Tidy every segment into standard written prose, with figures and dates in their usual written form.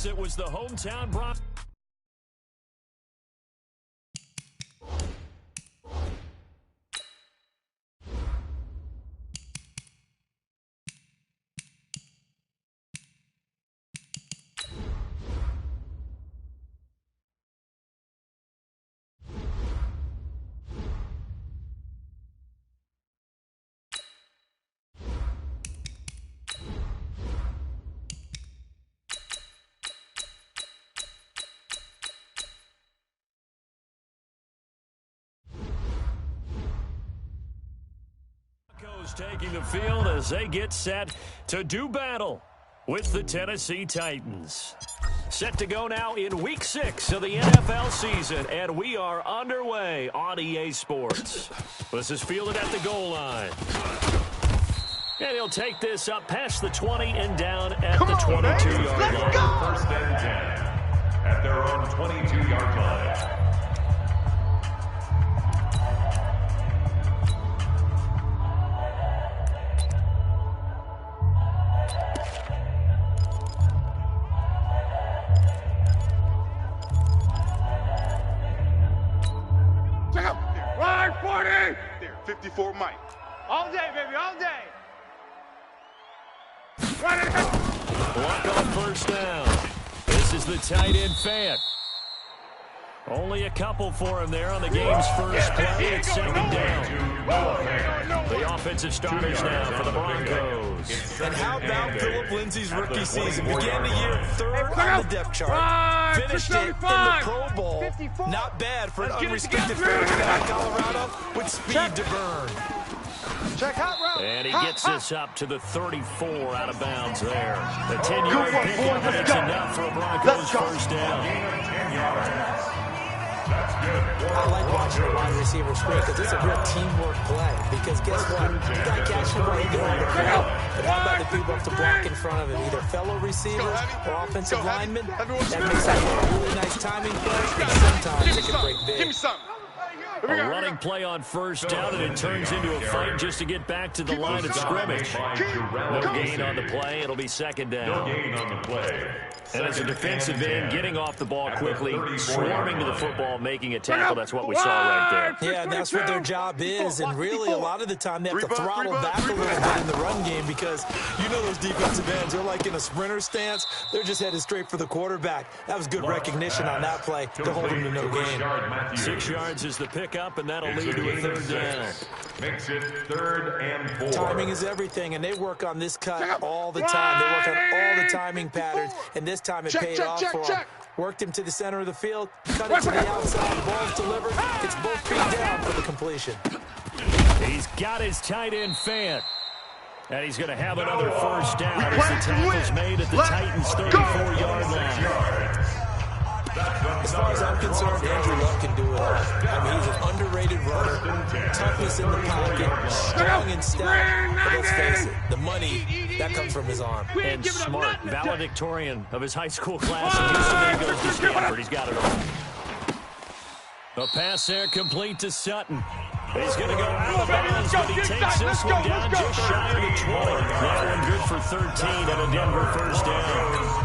It was the hometown Broncos. Taking the field as they get set to do battle with the Tennessee Titans. Set to go now in Week 6 of the NFL season, and we are underway on EA Sports. This is fielded at the goal line. And he'll take this up past the 20 and down at the 22-yard line. First and 10 at their own 22-yard line. There, 54 Mike. All day, baby, all day. Block on first down. This is the tight end Fant. Only a couple for him there on the game's first play. It's second down. The offensive starters now for the Broncos. And how about Phillip Lindsay's rookie season? Began the year third on the depth chart. Finished it in the Pro Bowl. Not bad for an unrestricted freshman out of Colorado with speed to burn. And he gets this up to the 34 out of bounds there. The 10-yard pickup, and it's enough for a Broncos first down. I like watching a wide receiver sprint because it's a real teamwork play. Because guess what? You got to catch the ball, you get on the field. But how about the people up to block in front of him? Either fellow receivers or offensive linemen. That makes it a really nice timing play. And sometimes it can break big. Give me something. A running play on first down, and it turns into a fight just to get back to the line of scrimmage. No gain on the play. It'll be second down. No gain on the play. And as a defensive end, getting off the ball quickly, swarming to the football, making a tackle. That's what we saw right there. Yeah, that's what their job is. And really, a lot of the time, they have to throttle back a little bit in the run game because you know those defensive ends, they're like in a sprinter stance. They're just headed straight for the quarterback. That was good recognition on that play to hold them to no gain. 6 yards is the pickup, and that'll lead to a third down. Makes it 3rd and 4. Timing is everything, and they work on this cut all the time. They work on all the timing patterns, and this time it paid off for them. Worked him to the center of the field, cut it to the outside, ball's delivered. It's both feet down for the completion. He's got his tight end Fant. And he's going to have another first down as the tackle's made at the Titans' 34-yard line. As far as I'm concerned, Andrew Luck can do it all. I mean, he's an underrated runner, toughness in the pocket, strong and stout. But let's face it, the money, that comes from his arm. And smart, valedictorian of his high school class. And Houston then goes to Stanford. He's got it all. A pass there complete to Sutton. He's going to go out of bounds, but he takes this one down just shy of the 20. That one good for 13 and a Denver first down.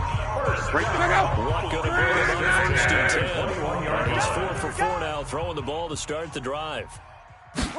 Watt going to bring it on first and 10. He's 4 for 4 now, throwing the ball to start the drive. First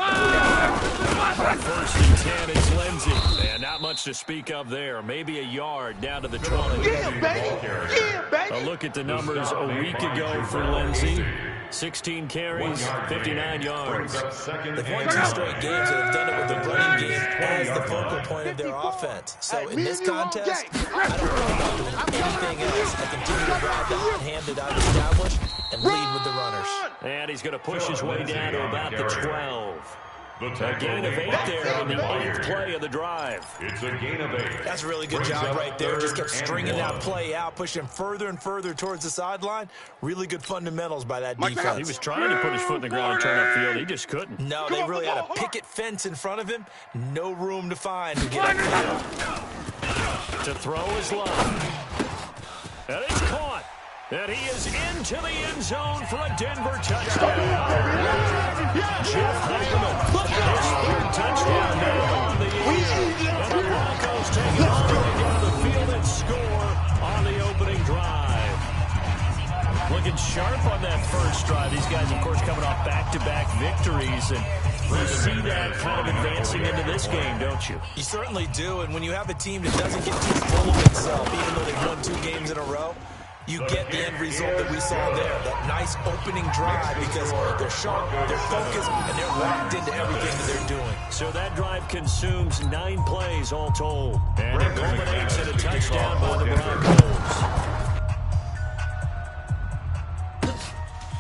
and 10, it's Lindsay. And not much to speak of there. Maybe a yard down to the 20. Yeah, baby. Yeah, baby. A look at the numbers a week ago for Lindsay. 16 carries, 59 yards. They've won 2 straight games and have done it with the running game as the focal point of their offense. So in this contest, I don't know about doing anything else. I continue to ride the hot hand that I've established and lead with the runners. And he's going to push his way down to about the 12. A gain of 8 there on the 8th play of the drive. It's a gain of 8. That's a really good job right there. Just kept stringing that play out, pushing further and further towards the sideline. Really good fundamentals by that defense. He was trying to put his foot in the ground and turn upfield. He just couldn't. No, they really had a picket fence in front of him. No room to find to get upfield. To throw his line. And it's caught. And he is into the end zone for a Denver touchdown. Jeff Hartman, his 3rd touchdown now on the year. And the Broncos take it all the way down the field and score on the opening drive. sharp on that first drive. These guys, of course, coming off back-to-back victories, and you see that kind of advancing into this game, don't you? You certainly do, and when you have a team that doesn't get too full of itself, even though they've won 2 games in a row, you get the end result that we saw there, that nice opening drive, because they're sharp, they're focused, and they're locked into everything that they're doing. So that drive consumes 9 plays all told, and it culminates in a touchdown by the Broncos.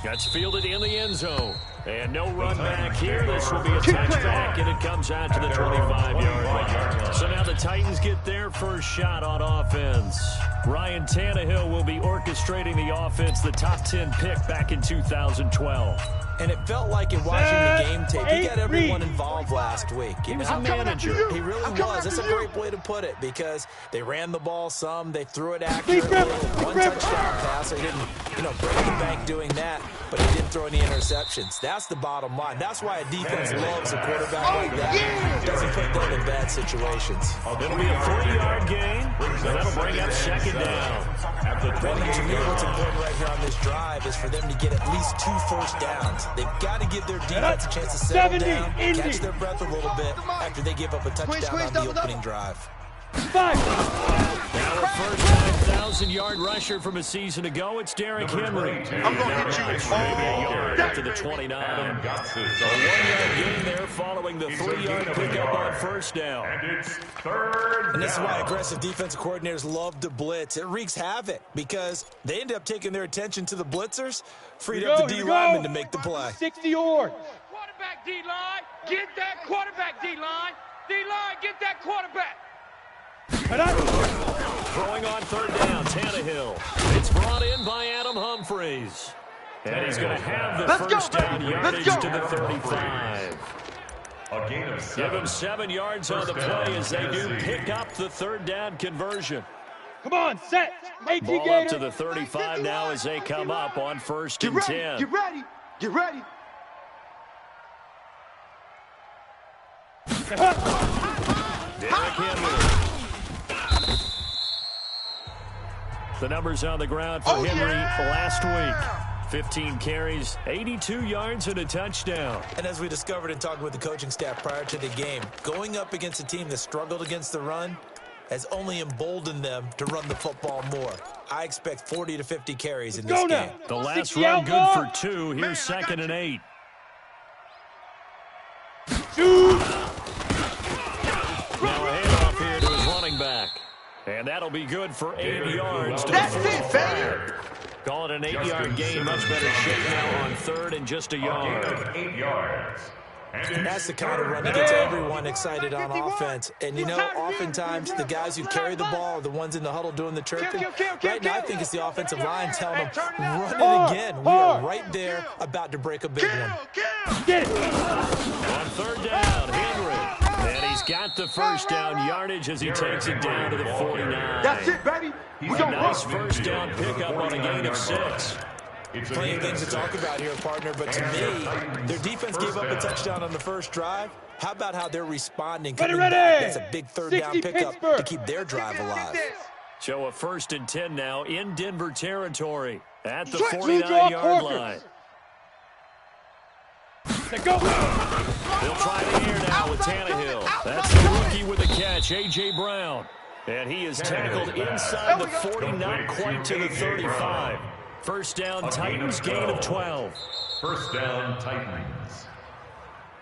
That's fielded in the end zone. And no run back here. This will be a touchback, and it comes out to the 25-yard line. So now the Titans get their first shot on offense. Ryan Tannehill will be orchestrating the offense, the top 10 pick back in 2012. And it felt like in watching the game tape, he got everyone involved last week. He was a manager. He really was. That's a great way to put it, because they ran the ball some, they threw it accurately. One touchdown pass. They didn't, break the bank doing that, but he didn't throw any interceptions. That's the bottom line. That's why a defense loves a quarterback like that. Doesn't put them in bad situations. It'll be a 40-yard gain, and that'll bring up second down. To me, what's important right here on this drive is for them to get at least 2 first downs. They've got to give their defense a chance to settle down, catch their breath a little bit after they give up a touchdown on the opening drive. Now a first 9,000-yard rusher from a season ago, it's Derrick Henry. I'm going to hit you Maybe a yard up to the 29. A 1-yard gain there following the 3-yard pickup on first down. And it's third And this is down. why aggressive defensive coordinators love to blitz. It wreaks havoc because they end up taking their attention to the blitzers, freed up the D-lineman to make the play. 60 yards. Quarterback D-line. Get that quarterback D-line. D-line, get that quarterback. Throwing on third down, Tannehill. It's brought in by Adam Humphries. And he's going to have the first down yardage to the 35. A gain of 7. Give him 7 yards on the play as they do pick up the third down conversion. Come on, set. Ball up to the 35 now as they come up on first and 10. Get ready. Get ready. Derrick Henry. The numbers on the ground for Henry last week. 15 carries, 82 yards, and a touchdown. And as we discovered in talking with the coaching staff prior to the game, going up against a team that struggled against the run has only emboldened them to run the football more. I expect 40 to 50 carries in this game. The last run good for 2. Here's second and 8. Now a handoff here to his running back. And that'll be good for 8 yards to the 45. Call it an 8-yard gain. Much better shape now on third and just a yard. 8 yards. And that's the kind of run that gets everyone excited on offense. And, oftentimes the guys who carry the ball are the ones in the huddle doing the chirping. Right now, I think it's the offensive line telling them, run it again. We are right there about to break a big one. On third down, Henry. And he's got the first down yardage as he takes it down to the 49. That's it, baby. We A don't nice run. first down pickup on a gain of 6. Plenty of things to talk about here, partner, but to me, their defense gave up a touchdown on the first drive. How about how they're responding, coming back? That's a big third down pickup to keep their drive alive. So a first and 10 now in Denver territory at the 49-yard line. Go. They'll try the air now with Tannehill. That's the rookie with the catch, A.J. Brown. And he is tackled inside the 40, not quite to the 35. First down, Titans, gain of 12. First down, Titans.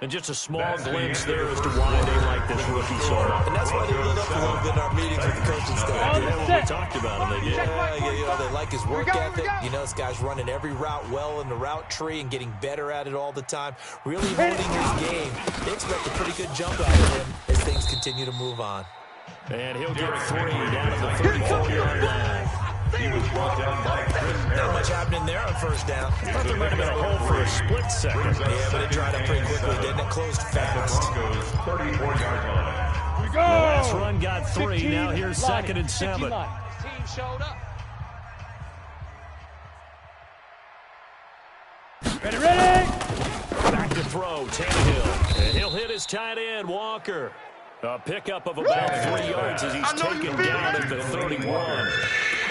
And just a small glimpse there as to why they like this rookie so much. And that's why they lit up a little bit in our meetings with the coaching staff. We talked about him, they did. Yeah, they like his work ethic. This guy's running every route well in the route tree and getting better at it all the time. Really honing his game. They expect a pretty good jump out of him as things continue to move on. And he'll get 3 down at the 34-yard line. He was brought down by Chris. Not much happening there on first down. I thought there might have been a hole for a split second. Yeah, but it dried up pretty quickly, didn't it? Closed fast. Broncos 34-yard line. The last run got 3. Now here's second and 7. Team showed up. Ready. Back to throw, Tannehill. And he'll hit his tight end, Walker. A pickup of about 3 yards as he's taken down at the 31.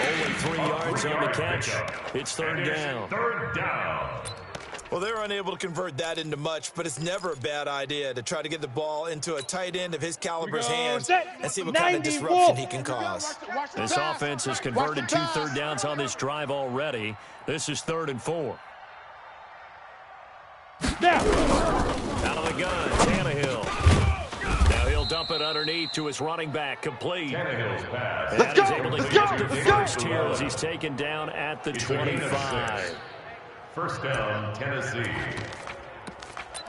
Only 3 yards on the catch. It's third down. Third down. Well, they're unable to convert that into much, but it's never a bad idea to try to get the ball into a tight end of his caliber's hands and see what kind of disruption he can cause. This offense has converted 2 third downs on this drive already. This is 3rd and 4. Out of the gun, Tannehill. Now he'll dump it underneath to his running back, complete. And he's able to get the first here as he's taken down at the 25. First down, Tennessee.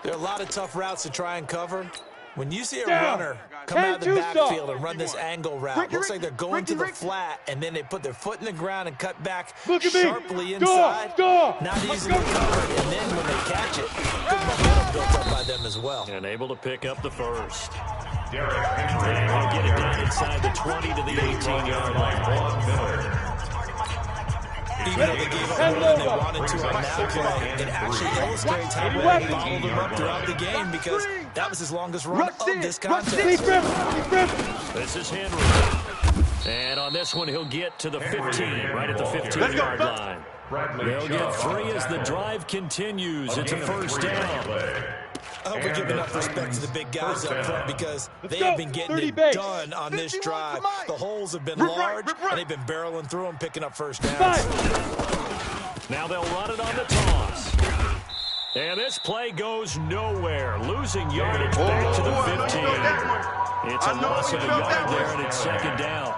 There are a lot of tough routes to try and cover. When you see a runner come out of the backfield and run this angle route, looks like they're going to the flat, and then they put their foot in the ground and cut back sharply inside. Not easily covered, and then when they catch it, good momentum built up by them as well. And able to pick up the first. And he'll get it down inside the 20 to the 18-yard line. Even though they gave up more than they wanted to on that play, it actually illustrates how well they followed them up throughout the game, because that was his longest run of this contest. This is Henry. And on this one, he'll get to the 15, right at the 15-yard line. They'll get 3 as the drive continues. It's a first down. I hope we give enough respect to the big guys up front, because they have been getting it done on this drive. The holes have been large, and they've been barreling through them, picking up first downs. Now they'll run it on the toss. And this play goes nowhere, losing yardage back to the 15. It's a loss of a yard there, and it's second down.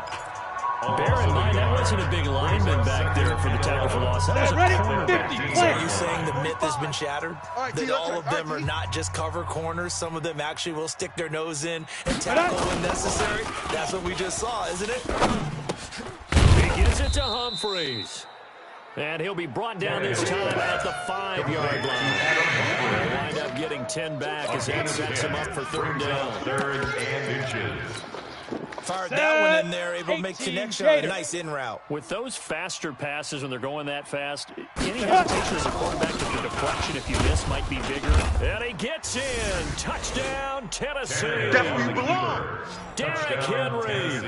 Bear in mind, that wasn't a big lineman back there for the tackle for loss. That was a cornerback. So are you saying the myth has been shattered? That all of them are not just cover corners? Some of them actually will stick their nose in and tackle when necessary? That's what we just saw, isn't it? He gives it to Humphreys. And he'll be brought down this time at the 5-yard line. He'll wind up getting 10 back as that sets him up for third down. 3rd and inches. Fired that one in there, able to make connection on a nice in route. With those faster passes when they're going that fast, any hesitation as a quarterback that the deflection, if you miss, might be bigger. And he gets in. Touchdown, Tennessee. Definitely belong. Derrick Henry,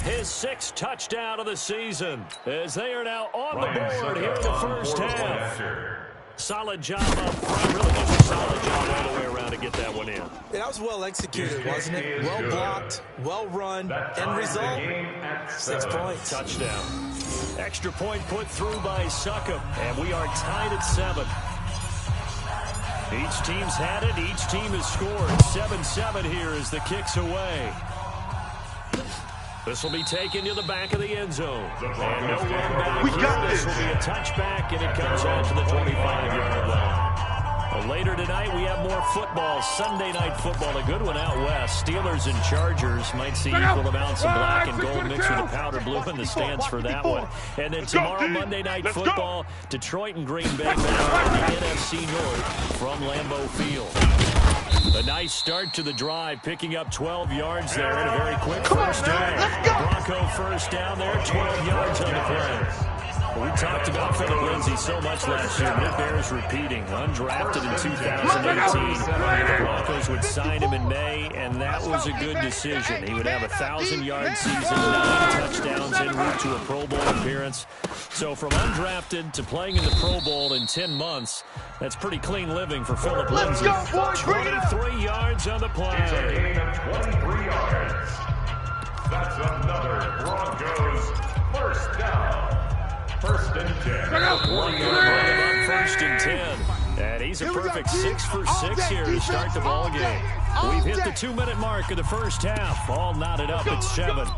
his 6th touchdown of the season, as they are now on the board here in the first half. Solid job up front, really just a solid job all the way around to get that one in. That was well executed, wasn't it? Well blocked, well run, end result, 6 points. Touchdown. Extra point put through by Succop, and we are tied at 7. Each team's had it, each team has scored. 7-7 here as the kick's away. This will be taken to the back of the end zone. And no run back. We got this. Will be a touchback, and it comes out to the 25-yard line. Well, later tonight, we have more football. Sunday night football, a good one out west. Steelers and Chargers might see equal amounts of black and gold mixed with a powder blue in the stands for that one. And then tomorrow, Monday night football, Detroit and Green Bay battle in the NFC North from Lambeau Field. A nice start to the drive, picking up 12 yards there and a very quick first down. Bronco first down there, 12 yards on the play. We talked about Philip Lindsay so much last year, but it bears repeating. Undrafted in 2018, the Broncos would sign him in May, and that was a good decision. He would have a 1,000-yard season, 9 touchdowns en route to a Pro Bowl appearance. So from undrafted to playing in the Pro Bowl in 10 months, that's pretty clean living for Philip Lindsay. 23 yards on the play. It's a gain of 23 yards. That's another Broncos first down. 1st and 10. 1 yard run on 1st and 10. And he's a perfect 6 for 6 here to start the ball game. We've hit the 2-minute mark of the first half. All knotted up at 7.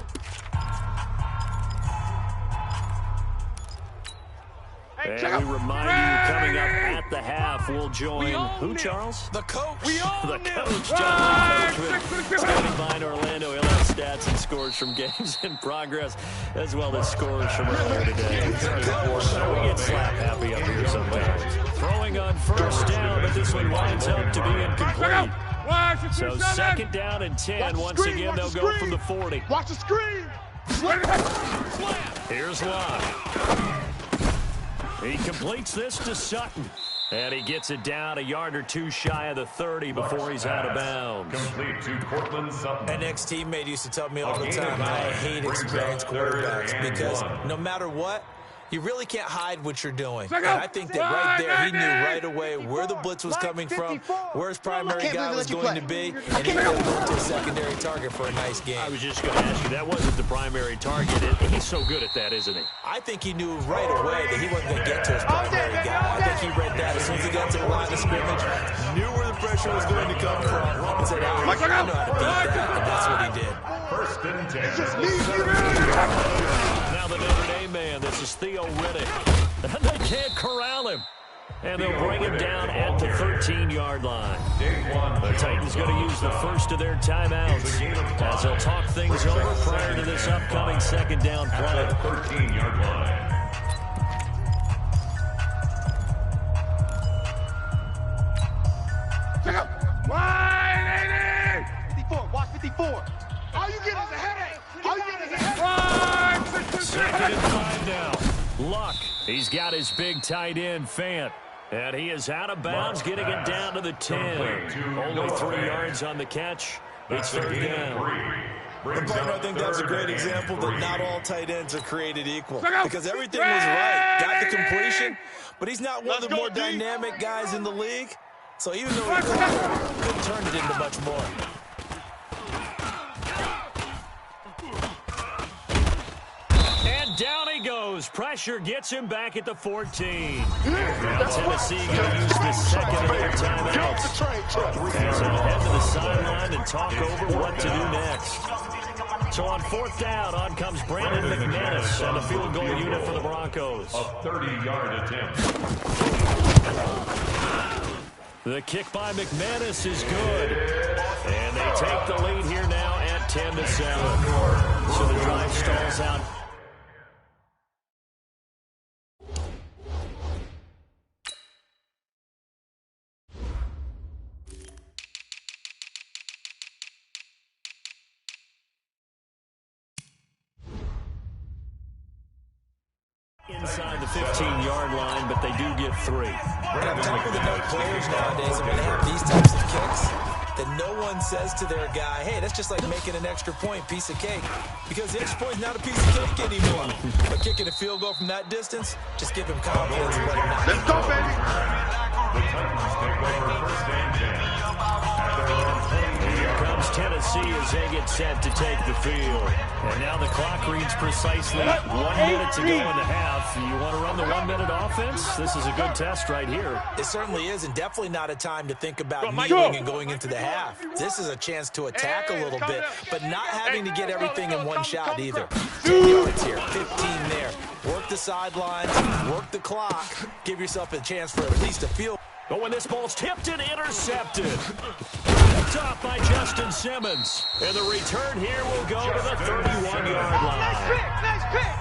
And we remind you, coming up at the half, we'll join who, Charles? The coach. The coach, John Coachman, standing by in Orlando. He'll have stats and scores from games in progress, as well as scores from earlier today. We get slap happy up here sometimes. Throwing on first down, but this one winds up to be incomplete. So 2nd down and 10. Once again, they'll go from the 40. Watch the screen. Here's Locke. He completes this to Sutton. And he gets it down a yard or two shy of the 30 before he's out of bounds. Complete to Cortland Sutton. An ex-teammate used to tell me all the time, I hate experienced quarterbacks because no matter what, you really can't hide what you're doing. And I think that right there, he knew right away where the blitz was coming from, where his primary guy was going to be, and he really went to a secondary target for a nice game. I was just going to ask you, that wasn't the primary target. He's so good at that, isn't he? I think he knew right away that he wasn't going to get to his primary guy. I think he read that as soon as he got to the line of scrimmage, knew where the pressure was going to come from, and said, I know how to beat that, and that's what he did. First and 10. Now the Notre Dame man, this is Theo Riddick. And they can't corral him. And they'll bring him down at the 13-yard line. The Titans going to use the first of their timeouts as they'll talk things over prior to this upcoming second down play. 13-yard line. Wide 80! 54, watch 54. All you get is a headache. All you get is a headache. Second and 5 now. Luck. He's got his big tight end, Fant. And he is out of bounds, getting it down to the 10. Only 3 yards on the catch. It's third down. I think that's a great example that not all tight ends are created equal. Because everything was right. Got the completion, but he's not one of the more dynamic guys in the league. So even though he couldn't turn it into much more. And down he goes. Pressure gets him back at the 14. Now Tennessee going to use the second of their timeouts as they'll head to the sideline and talk over what to do next. So on fourth down, on comes Brandon McManus and the field goal unit for the Broncos. A 30-yard attempt. The kick by McManus is good. And they take the lead here now at 10-7. So the drive stalls out. Inside the 15-yard line, but they do get 3. And I'm talking with enough players nowadays, and when they have these types of kicks, that no one says to their guy, hey, that's just like making an extra point, piece of cake. Because the extra point is not a piece of cake anymore. But kicking a field goal from that distance, just give him confidence and let him knock it. Let's go, baby. The Titans take over first and 10. Here comes Tennessee as they get set to take the field. And now the clock reads precisely 1 minute to go in the half. You want to run the 1-minute offense? This is a good test right here. It certainly is, and definitely not a time to think about kneeling and going into the half. This is a chance to attack a little bit, but not having to get everything in one shot either. 10 yards here, 15 there. Work the sidelines, work the clock, give yourself a chance for at least a field. But when this ball's tipped and intercepted. Picked off by Justin Simmons. And the return here will go to the 31-yard line. Nice pick.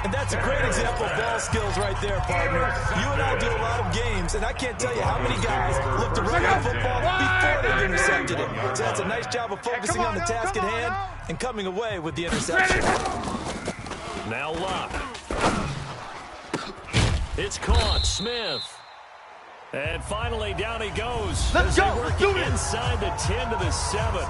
And that's a great example of ball skills right there, partner. You and I do a lot of games, and I can't tell you how many guys look to run the football before they've intercepted it. So that's a nice job of focusing on the task at hand and coming away with the interception. Now Luck. It's caught. Smith. And finally, down he goes. Let's go. Let's do it. Inside the 10 to the 7.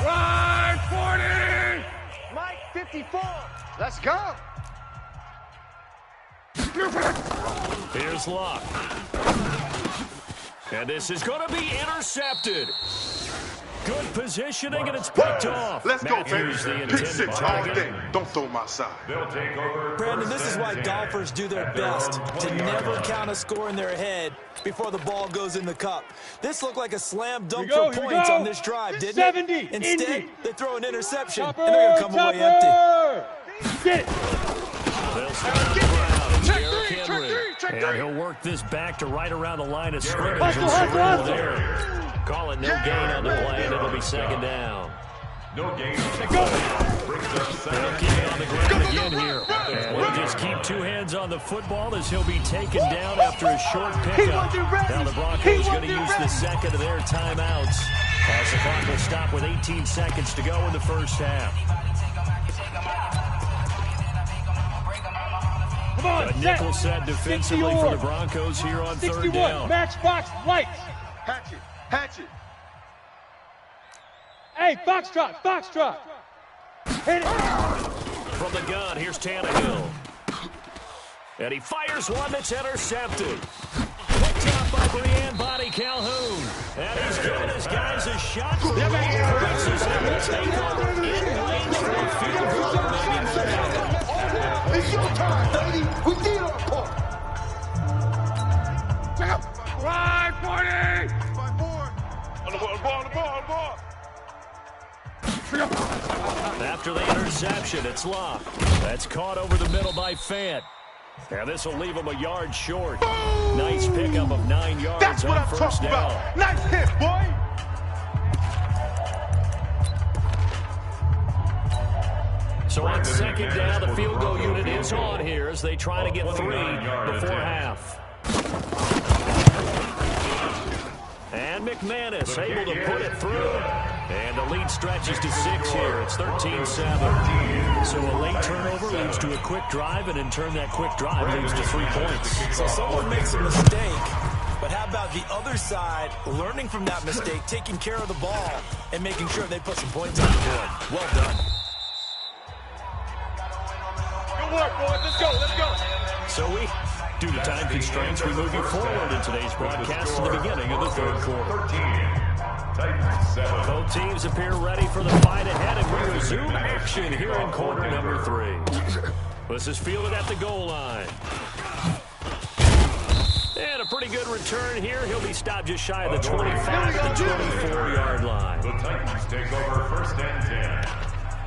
Right 40. Mike, 54. Let's go. Here's Luck. And this is going to be intercepted. Good positioning, and it's picked off. Let's go, Matthews, the baby. intended Pick 6 all target. day. Don't throw my side. They'll take over. Brandon, this is why golfers do their best to never count a score in their head before the ball goes in the cup. This looked like a slam dunk for points on this drive, didn't it? Instead, they throw an interception, and they're going to come away empty. Get it. They'll start on the ground. It's Derrick Henry. And he'll work this back to right around the line of scrimmage and scribble there. Call it no gain on the play, and it'll be second down. No gain on the play. Brings up second. He'll get on the ground again here. And we'll just keep 2 hands on the football as he'll be taken down after a short pickup. Now the Broncos going to use the second of their timeouts as the clock will stop with 18 seconds to go in the first half. A nickel set defensively for the Broncos here on third down. Matchbox lights. Hatchet. Hatchet. Hey, Foxtrot. Hit it. From the gun, here's Tannehill. And he fires one that's intercepted. Picked out by Brianne Body Calhoun. And he's giving his guys a shot for the lead. Presses him to take over in range for a field goal. It's your time, baby. We did our part. Ride, 40! On the ball. After the interception, it's Locke. That's caught over the middle by Fant. And this will leave him a yard short. Boom! Nice pickup of 9 yards. That's what I'm talking about. Nice hit, boy. So on second down, the field goal unit is on here as they try to get 3 before half. And McManus able to put it through. And the lead stretches to 6 here. It's 13-7. So a late turnover leads to a quick drive, and in turn that quick drive leads to 3 points. So someone makes a mistake, but how about the other side learning from that mistake, taking care of the ball, and making sure they put some points on the board? Well done. Good work, boys. Let's go. So due to time constraints, we move you forward in today's broadcast to the beginning of the third quarter. 13. Both teams appear ready for the fight ahead, and we resume action here in quarter number 3. This is fielded at the goal line. And a pretty good return here. He'll be stopped just shy of the 25 to the 24-yard line. The Titans take over first and 10.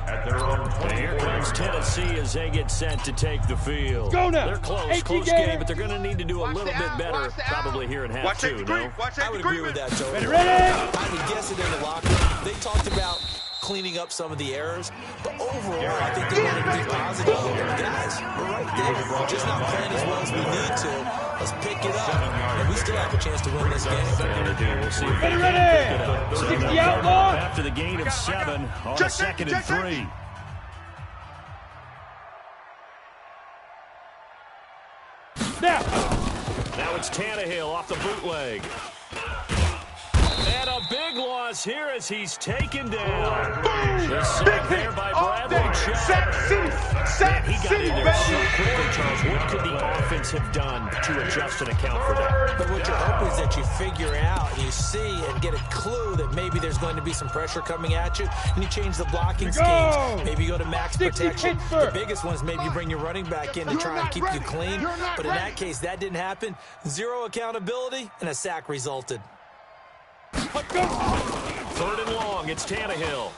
At their own 24. And here comes Tennessee as they get set to take the field. Go now. They're close game, but they're going to need to do a little bit better probably here in half 2, no? I would agree with that, Tony. Ready? I would guess it in the locker room. They talked about cleaning up some of the errors, but overall, I think they wanted to be positive. Guys, we're right there. We're just not playing as well as we need to. Let's pick it up, and we still have a chance to win this game. We'll see if they can pick it up. So after the gain of 7 on a second and 3. Now it's Tannehill off the bootleg. And a big loss here as he's taken down. The sack there by Bradley Chubb. He got in there so quickly, Charles. What could the offense have done to adjust and account for that? But what you're hoping is that you figure out, you see, and get a clue that maybe there's going to be some pressure coming at you, and you change the blocking schemes. Maybe you go to max protection. The biggest one is maybe you bring your running back in to try and keep you clean. But in that case, that didn't happen. 0 accountability, and a sack resulted. Third and long, it's Tannehill.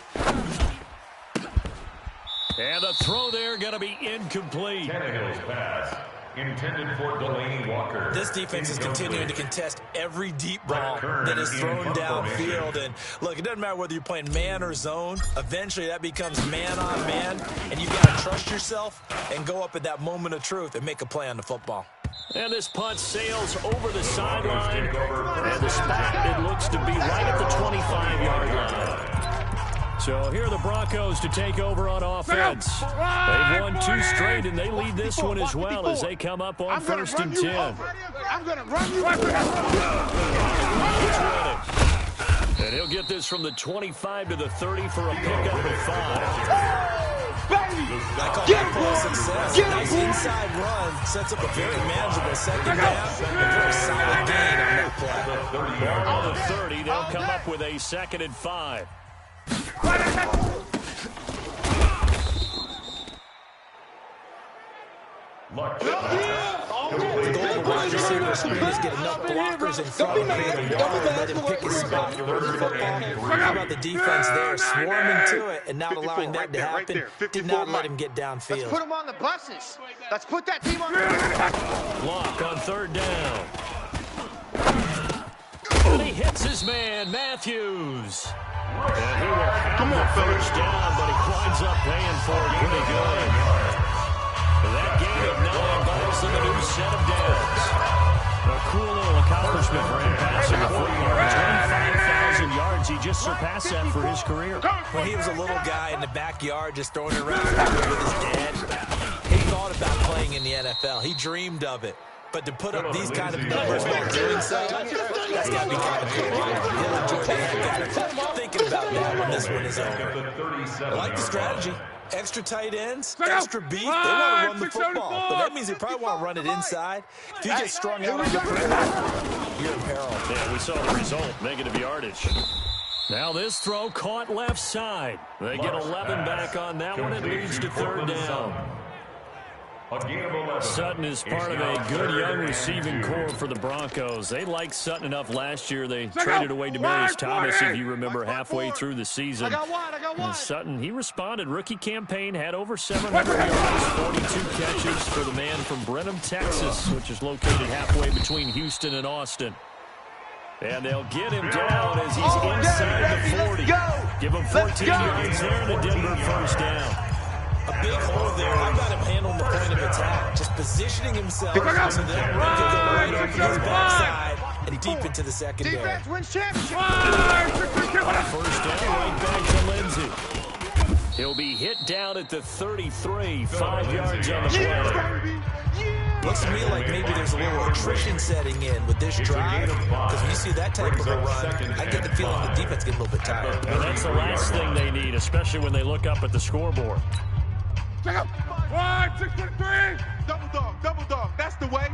And the throw there going to be incomplete. Tannehill's pass intended for Delaney Walker. This defense is continuing to contest every deep ball that is thrown downfield. And look, it doesn't matter whether you're playing man or zone. Eventually, that becomes man on man, and you've got to trust yourself and go up at that moment of truth and make a play on the football. And this punt sails over the sideline, and the spot, it looks to be right at the 25-yard line. So here are the Broncos to take over on offense. They've won 2 straight, and they lead this one as well as they come up on first and 10. I'm going to run you over. And he'll get this from the 25 to the 30 for a pickup of 5. I call that play success. A nice inside run sets up a very manageable second half. A very solid gain on that play. On the 30, they'll come up with a 2nd and 5. The goal of wide receiver speed is get enough blockers in front of him and let him pick his spot to run the football. How about the defense there, swarming to it and not allowing that to happen? Did not let him get downfield. Let's put him on the buses. Let's put that team on the Lock on 3rd down. And he hits his man, Matthews. And he will have the first down, but he winds up paying for it pretty good. That gain of 9 buys them a new set of downs. A cool little accomplishment for him passing the football. 25,000 yards. He just surpassed that for his career. When he was a little guy in the backyard just throwing it around with his dad, he thought thought about playing in the NFL. He dreamed of it. But to put up these kind of numbers while doing so, that's got to be kind of cool. He'll enjoy the heck out of thinking about that when this one is over. I like the strategy. Extra tight ends, extra beef, they want to run the football. But that means they probably want to run it inside. If you get strung out on the perimeter, you're in peril. Yeah, we saw the result, negative yardage. Now this throw caught left side. They get 11 back on that one. It leads to third down. Sutton is part of a good young receiving core for the Broncos. They liked Sutton enough last year. They traded away Demaryius Thomas, if you remember, halfway through the season. And Sutton, he responded. Rookie campaign, had over 700 yards, 42 catches for the man from Brenham, Texas, which is located halfway between Houston and Austin. And they'll get him down as he's inside the 40. Give him 14 yards there and a Denver first down. A big hole there. I've got him handling the point of attack, just positioning himself so that run could go right over his backside and deep into the secondary. Defense wins championship. First down, right back to Lindsey. He'll be hit down at the 33, 5 yards on the play. Looks to me like maybe there's a little attrition setting in with this drive, because when you see that type of a run, I get the feeling the defense gets a little bit tired. And that's the last thing they need, especially when they look up at the scoreboard. Check up. 623. Double dog. That's the way.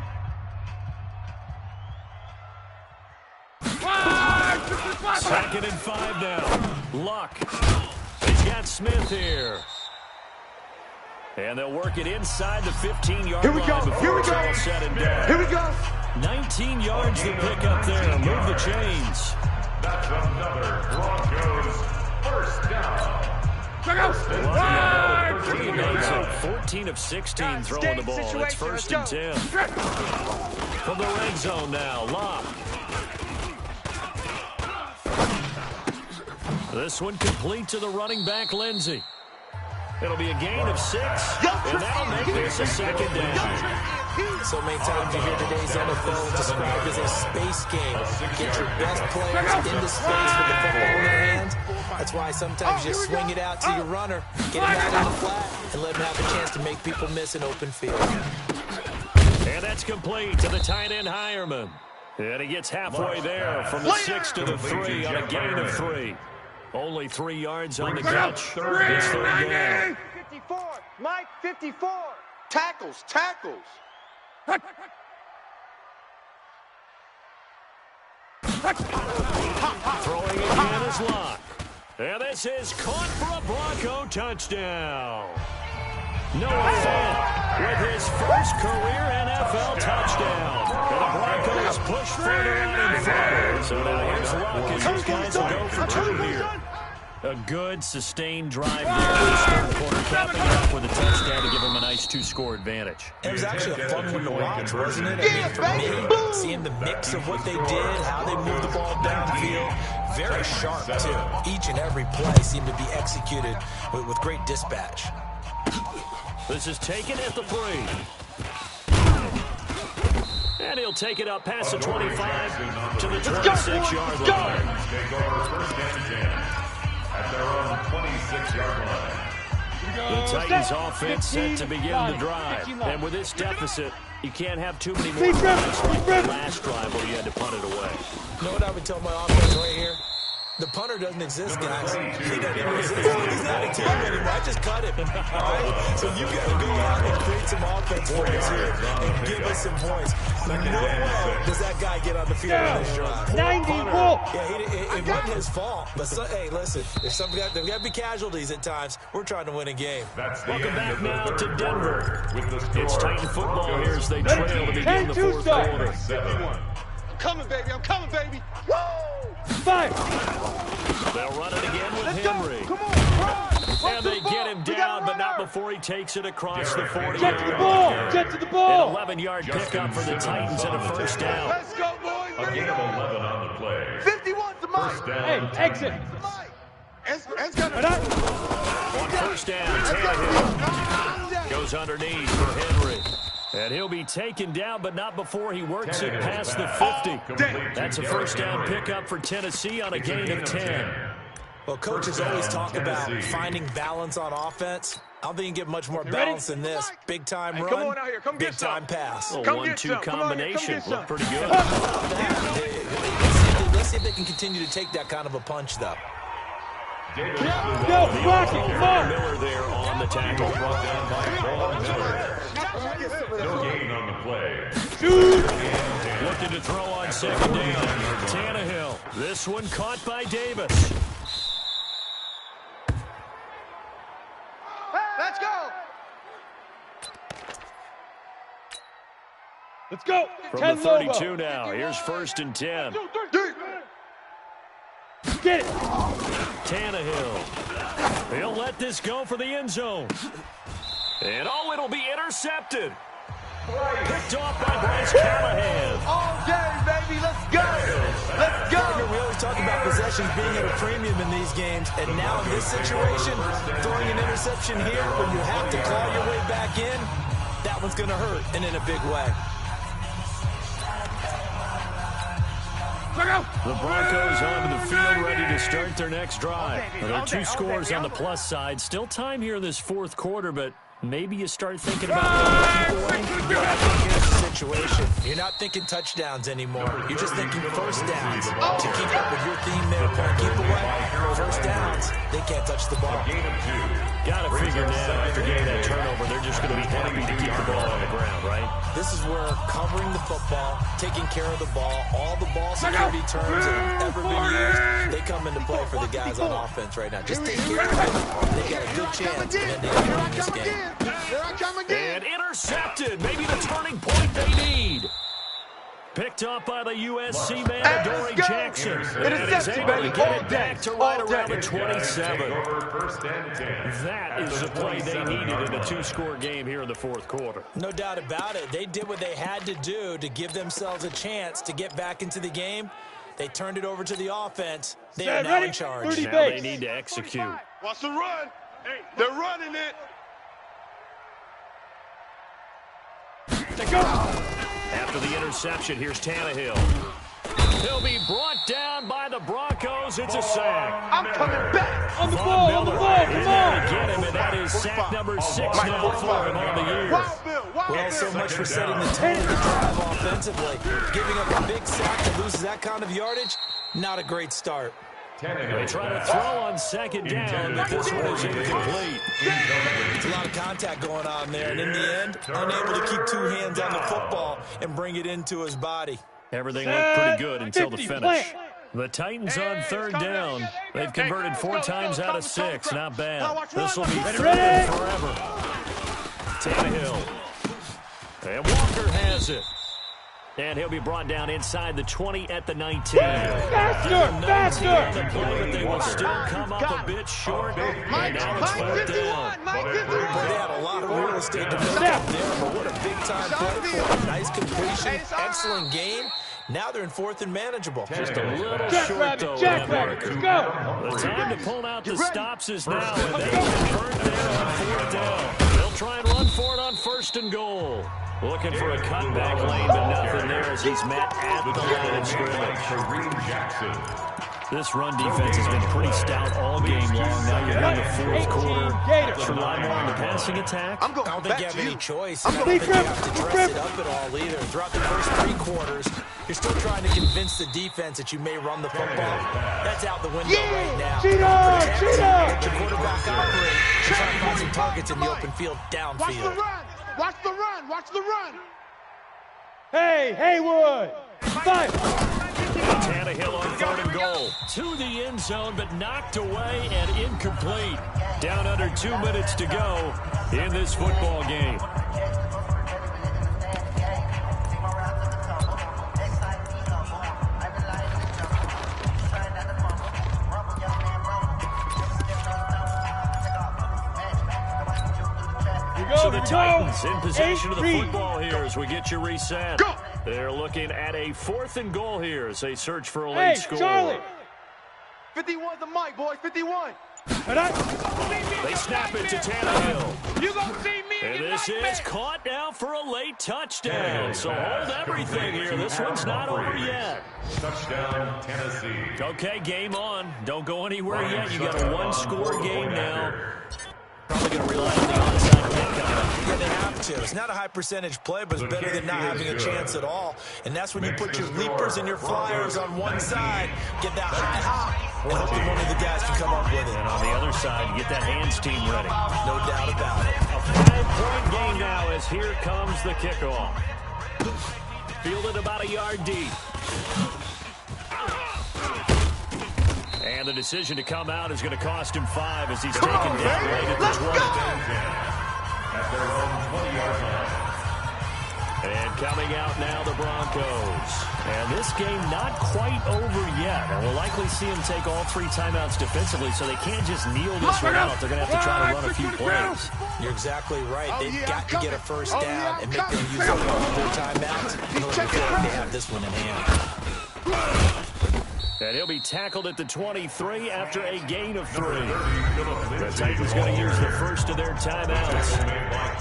2nd and 5 now. Luck. He's got Smith here. And they'll work it inside the 15-yard line before it's all said and done. Here we go. 19 yards to pick up there. Move the chains. That's another Broncos first down. Check out. Pretty amazing. 14 of 16 throwing the ball. It's 1st and 10. From the red zone now. Lock. This one complete to the running back, Lindsey. It'll be a gain of 6, and that'll make this a 2nd down. So many times you hear today's NFL described as a space game. Get your best players into space with the football in their hands. That's why sometimes you just swing it out to your runner, get him out in the flat, and let him have a chance to make people miss an open field. And that's complete to the tight end, Hireman. And he gets halfway there from the 6 to the 3 on a gain of 3. Only 3 yards on the catch. It's third down. 54. Mike, 54. Tackles. Throwing again is Locke. And this is caught for a Bronco touchdown. Noah Fant with his first career NFL touchdown. And the Broncos push further out in front. So now here's Locke as these guys will go for 2 here. A good, sustained drive there. Third quarter capping up with a touchdown to give them a nice 2-score advantage. It was actually a fun one to watch, wasn't it? I mean, for me, seeing the mix of what they did, how they moved the ball downfield, very sharp, too. Each and every play seemed to be executed with great dispatch. This is taken at the 3. And he'll take it up past the 25 to the 26-yard line. At their own 26-yard line. The Titans offense set to begin the drive. And with this deficit, you can't have too many more drives like the last drive where you had to punt it away. You know what I would tell my offense right here? The punter doesn't exist, guys. He doesn't even exist. He's not a team anymore. I just cut him. All right? So you got to go out and create some offense for us here and give us some points. But no way does that guy get on the field on this drive. 94. Yeah, it wasn't his fault. But, hey, listen, if there's got to be casualties at times, we're trying to win a game. Welcome back now to Denver. It's Titan football here as they trail to begin the 4th quarter. I'm coming, baby. Woo! 5. They'll run it again with Henry. Come on, and they get him down, but not before he takes it across the 40. Get to the ball. An 11-yard pickup for the Titans and a first down. Let's go, boys. A gain of 11 on the play. 51 to Mike. First down. Hey, exit. On first down, Tannehill goes underneath for Henry. And he'll be taken down, but not before he works it past the 50. That's a first down pickup for Tennessee on a gain of 10. Well, coaches always talk about finding balance on offense. I don't think you can get much more balance than this. Big time run, come on out here. Come big get time some. pass. A 1-2 combination. Looked pretty good. Let's see if they can continue to take that kind of a punch, though. Go, Rocky, come on. Miller there on the tackle. No gain on the play. Looking to throw on second down. Tannehill. This one caught by Davis. Let's go. Let's go. From the 32 now. Here's 1st and 10. Get it. Tannehill. He'll let this go for the end zone. And oh, it'll be intercepted. Picked off by Bryce Callahan. All day, baby. Let's go. Let's go. We always talk about possessions being at a premium in these games, and now in this situation, throwing an interception here when you have to claw your way back in, that one's going to hurt, and in a big way. The Broncos onto the field, ready to start their next drive. There are 2 scores on the plus side. Still time here in this 4th quarter, but maybe you start thinking about keep away. You're not thinking of the situation. You're not thinking touchdowns anymore. You're just thinking first downs. To keep up with your theme there, playing keep away, first downs, they can't touch the ball. Got to figure now, after getting that turnover, they're just going to be happy to keep the ball on the ground, right? This is where covering the football, taking care of the ball, all the ball security terms that have ever been used, they come into play for the guys on offense right now. Just take care of it. They got a good chance of ending up winning this game. Here I come again. And intercepted. Maybe the turning point they need. Picked up by the USC man, Adoree Jackson. And he's able to get it back to right around the 27. That is the play they needed in a 2-score game here in the 4th quarter. No doubt about it. They did what they had to do to give themselves a chance to get back into the game. They turned it over to the offense. They are now in charge. Now they need to execute. Watch the run. They're running it. Let's go. After the interception, here's Tannehill. He'll be brought down by the Broncos. It's a sack. I'm coming back. On the ball, on the ball, come on. Get him, and that is sack number 6 now for him on the year. Well, so much for setting the tone of the drive offensively. Giving up a big sack that loses that kind of yardage, not a great start. They try to throw on second down, but this one is incomplete. There's a lot of contact going on there, and in the end, unable to keep 2 hands on the football and bring it into his body. Everything looked pretty good until the finish. The Titans on 3rd down. They've converted 4 times out of 6. Not bad. This will be 3rd forever. Tannehill. And Walker has it. And he'll be brought down inside the 20 at the 19. Faster! But they will still come up a bit short. And now it's 4th down. They had a lot of real estate to make up there, but what a big-time play for them. Nice completion, excellent game. Now they're in 4th and manageable. Just a little short, though. Jackrabbit, let's go. The time to pull out the stops is now, and they convert there on 4th down. They'll try and run for it on 1st and goal. Looking for a cutback lane, but nothing there as he's met at the line of scrimmage. This run defense has been pretty stout all game long. Now you're in the 4th quarter. Should rely more on the passing attack. I don't think you have any choice. I don't think you have to dress it up at all either. Throughout the first 3 quarters, you're still trying to convince the defense that you may run the football. That's out the window right now. Let your quarterback operate and try to find some targets in the open field downfield. Watch the run. Watch the run. Hey, Haywood. Fight. Tannehill on 3rd and goal. To the end zone, but knocked away and incomplete. Down under 2 minutes to go in this football game. So the Titans in possession of the football here as we get you reset. Go. They're looking at a 4th and goal here as they search for a late score. Charlie. 51's the mic, boys. 51. They snap it to Tannehill. You gonna see me And this is caught now for a late touchdown. So hold everything here. This one's not over yet. Touchdown, Tennessee. Okay, game on. Don't go anywhere yet. You got a 1-score game now. Probably going to rely on the Yeah, they have to. It's not a high percentage play, but it's better than not having a chance at all. And that's when you put your leapers and your flyers on one side, get that high hop, and hopefully one of the guys can come up with it. And on the other side, get that hands team ready. No doubt about it. A 5-point game now as here comes the kickoff. Fielded about a yard deep. And the decision to come out is going to cost him 5 as he's taken down right at the 20. At their own 20-yard line. And coming out now, the Broncos. And this game not quite over yet. And we'll likely see him take all 3 timeouts defensively, so they can't just kneel this one out. They're going to have to try to run a few plays. You're exactly right. They've got to get a first down and make them use up all their timeouts in order to feel like they have this one in hand. And he'll be tackled at the 23 after a gain of 3. The Titans going to use the first of their timeouts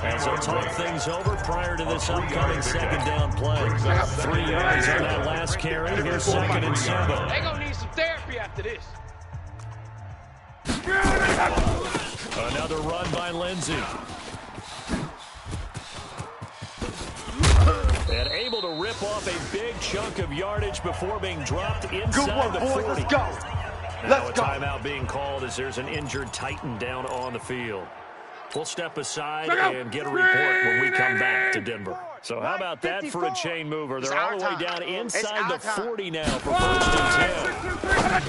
as they'll talk things over prior to this upcoming second down play. 3 yards on that last carry. Here's 2nd and 7. They're going to need some therapy after this. Another run by Lindsey. And able to rip off a big chunk of yardage before being dropped inside the 40. Let's go. Now a timeout being called as there's an injured Titan down on the field. We'll step aside and get a report when we come back to Denver. So how about that for a chain mover? They're all the way down inside the 40 now for 1st and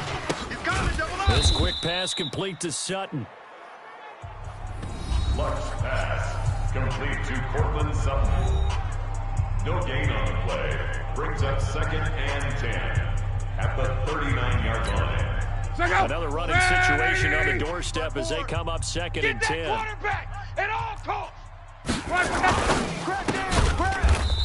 10. This quick pass complete to Sutton. Flex pass complete to Cortland Sutton. No gain on the play. Brings up 2nd and 10 at the 39-yard line. Another running situation on the doorstep as they come up 2nd and 10. Get that quarterback at all costs.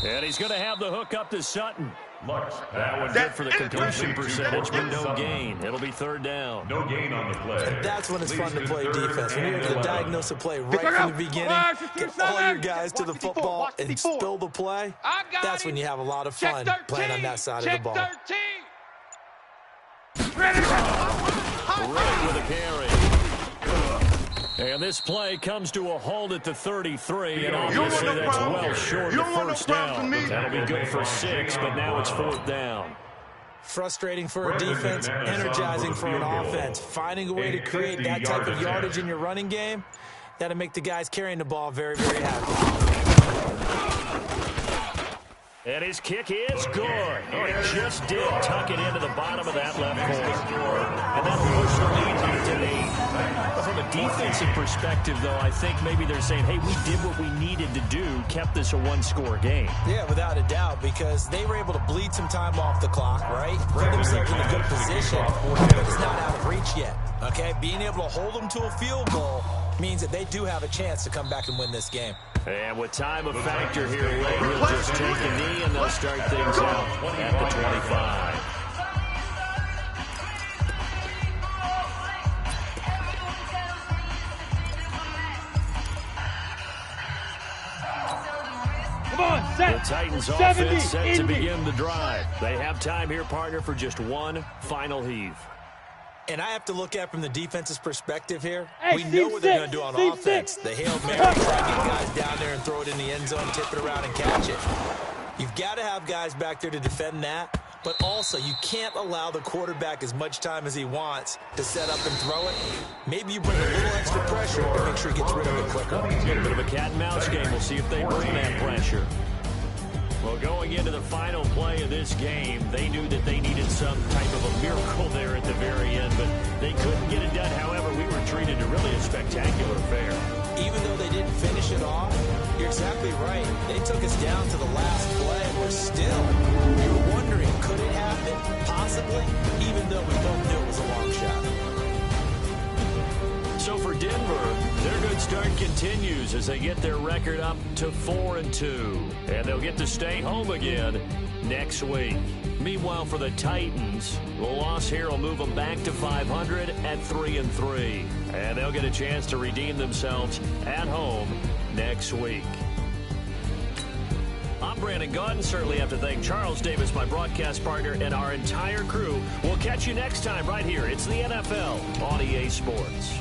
And he's going to have the hook up to Sutton. Flex That one good for the completion percentage, but no gain. It'll be 3rd down. No gain on the play. And that's when it's fun to play defense. When you're able to diagnose a play right from the beginning, get all your guys to the football and spill the play, that's when you have a lot of fun playing on that side of the ball. Right with a carry. And this play comes to a halt at the 33, and obviously that's well short of 1st down. That'll be good for 6, but now it's 4th down. Frustrating for a defense, energizing for an offense. Finding a way to create that type of yardage in your running game, that'll make the guys carrying the ball very, very happy. And his kick is good. Oh, he just did tuck it into the bottom of that left corner. And that'll push the lead to 8. From a defensive perspective, though, I think maybe they're saying, hey, we did what we needed to do, kept this a 1-score game. Yeah, without a doubt, because they were able to bleed some time off the clock, right? Put themselves in a good position, but it's not out of reach yet, okay? Being able to hold them to a field goal means that they do have a chance to come back and win this game. And with time a factor here late, he'll just take a knee, and they'll start things out at the 25. The Titans offense set to begin the drive. They have time here, partner, for just one final heave. And I have to look at it from the defense's perspective here. We know what they're going to do on offense. The Hail Mary, try to get guys down there and throw it in the end zone, tip it around and catch it. You've got to have guys back there to defend that. But also, you can't allow the quarterback as much time as he wants to set up and throw it. Maybe you bring a little extra pressure to make sure he gets rid of it quicker. A little bit of a cat and mouse game. We'll see if they bring that pressure. Well, going into the final play of this game, they knew that they needed some type of a miracle there at the very end, but they couldn't get it done. However, we were treated to really a spectacular affair. Even though they didn't finish it off, you're exactly right. They took us down to the last play, and we're still. We were wondering, could it happen? Possibly, even though we both knew it was a long shot. So for Denver, their good start continues as they get their record up to 4-2. And they'll get to stay home again next week. Meanwhile, for the Titans, the loss here will move them back to 500 at 3-3. And they'll get a chance to redeem themselves at home next week. I'm Brandon Gunn. Certainly have to thank Charles Davis, my broadcast partner, and our entire crew. We'll catch you next time right here. It's the NFL on EA Sports.